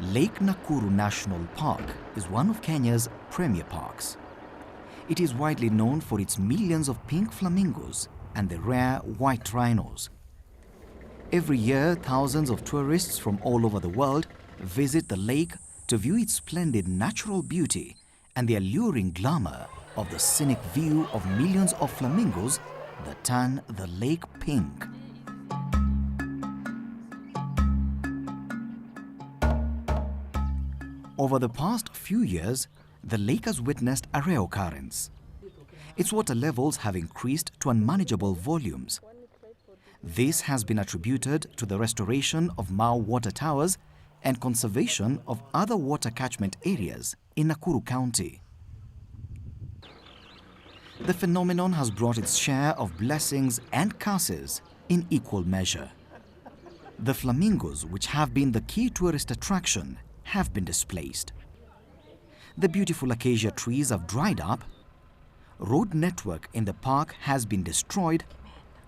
Lake Nakuru National Park is one of Kenya's premier parks. It is widely known for its millions of pink flamingos and the rare white rhinos. Every year, thousands of tourists from all over the world visit the lake to view its splendid natural beauty and the alluring glamour of the scenic view of millions of flamingos that turn the lake pink. Over the past few years, the lake has witnessed a rare occurrence. Its water levels have increased to unmanageable volumes. This has been attributed to the restoration of Mau water towers and conservation of other water catchment areas in Nakuru County. The phenomenon has brought its share of blessings and curses in equal measure. The flamingos, which have been the key tourist attraction, have been displaced. The beautiful acacia trees have dried up, road network in the park has been destroyed,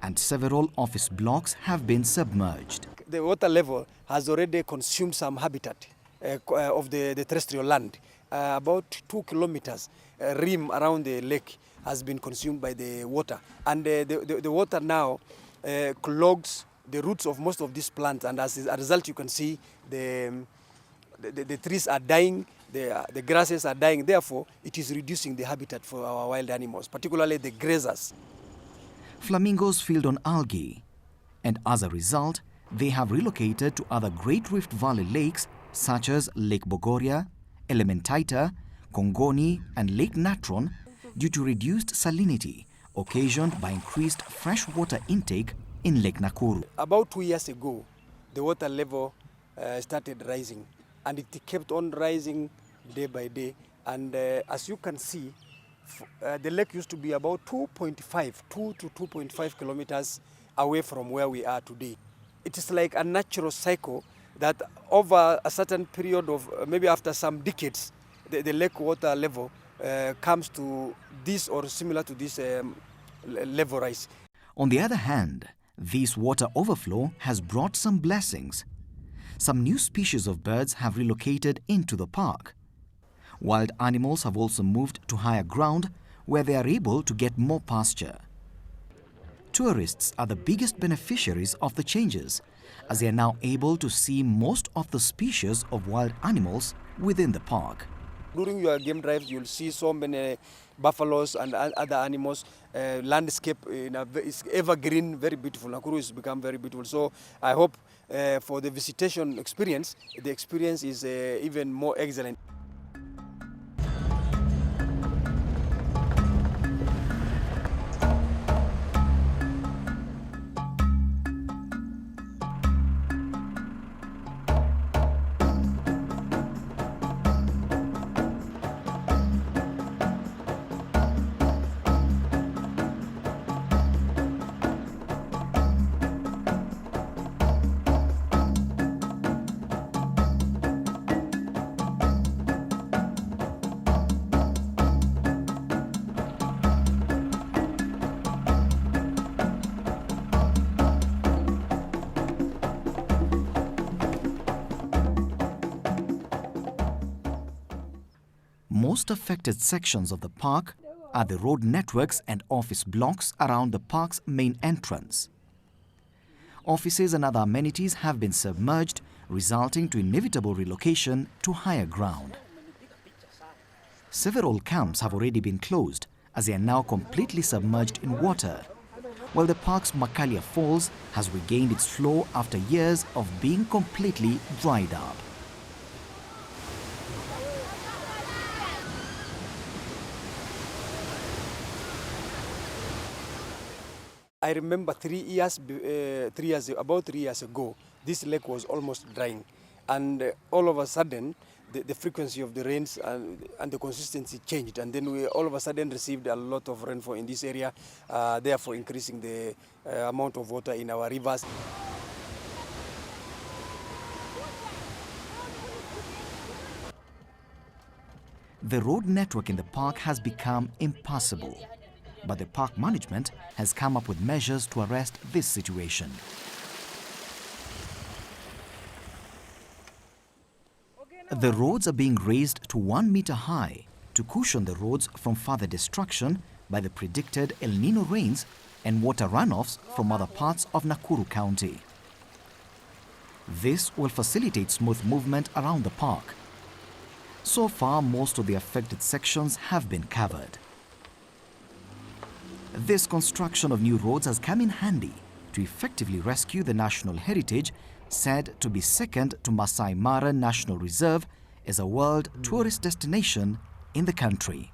and several office blocks have been submerged. The water level has already consumed some habitat of the terrestrial land. About 2 kilometers rim around the lake has been consumed by the water. And the water now clogs the roots of most of these plants, and as a result you can see the trees are dying, the grasses are dying. Therefore, it is reducing the habitat for our wild animals, particularly the grazers. Flamingos feed on algae, and as a result, they have relocated to other Great Rift Valley lakes such as Lake Bogoria, Elementaita, Kongoni, and Lake Natron due to reduced salinity occasioned by increased freshwater intake in Lake Nakuru. About 2 years ago, the water level started rising, and it kept on rising day by day. And as you can see, the lake used to be about 2 to 2.5 kilometers away from where we are today. It is like a natural cycle that over a certain period of maybe after some decades, the lake water level comes to this or similar to this level rise. On the other hand, this water overflow has brought some blessings. Some new species of birds have relocated into the park. Wild animals have also moved to higher ground where they are able to get more pasture. Tourists are the biggest beneficiaries of the changes, as they are now able to see most of the species of wild animals within the park. During your game drives, you'll see so many buffaloes and other animals. Landscape is evergreen, very beautiful. Nakuru has become very beautiful. So I hope for the visitation experience, the experience is even more excellent. Most affected sections of the park are the road networks and office blocks around the park's main entrance. Offices and other amenities have been submerged, resulting to inevitable relocation to higher ground. Several camps have already been closed as they are now completely submerged in water, while the park's Makalia Falls has regained its flow after years of being completely dried up. I remember about 3 years ago, this lake was almost drying, and all of a sudden, the frequency of the rains and the consistency changed, and then we all of a sudden received a lot of rainfall in this area, therefore increasing the amount of water in our rivers. The road network in the park has become impassable, but the park management has come up with measures to arrest this situation. The roads are being raised to 1 meter high to cushion the roads from further destruction by the predicted El Nino rains and water runoffs from other parts of Nakuru County. This will facilitate smooth movement around the park. So far, most of the affected sections have been covered. This construction of new roads has come in handy to effectively rescue the national heritage said to be second to Masai Mara National Reserve as a world tourist destination in the country.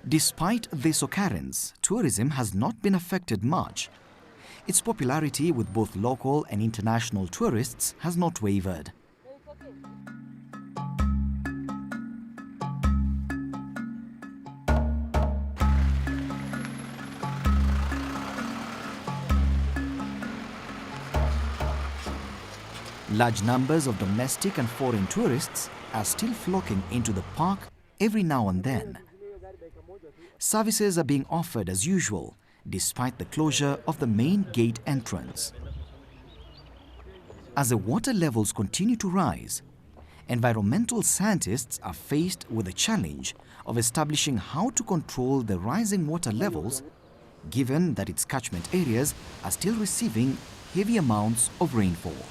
Despite this occurrence, tourism has not been affected much. Its popularity with both local and international tourists has not wavered. Large numbers of domestic and foreign tourists are still flocking into the park every now and then. Services are being offered as usual, despite the closure of the main gate entrance. As the water levels continue to rise, environmental scientists are faced with the challenge of establishing how to control the rising water levels, given that its catchment areas are still receiving heavy amounts of rainfall.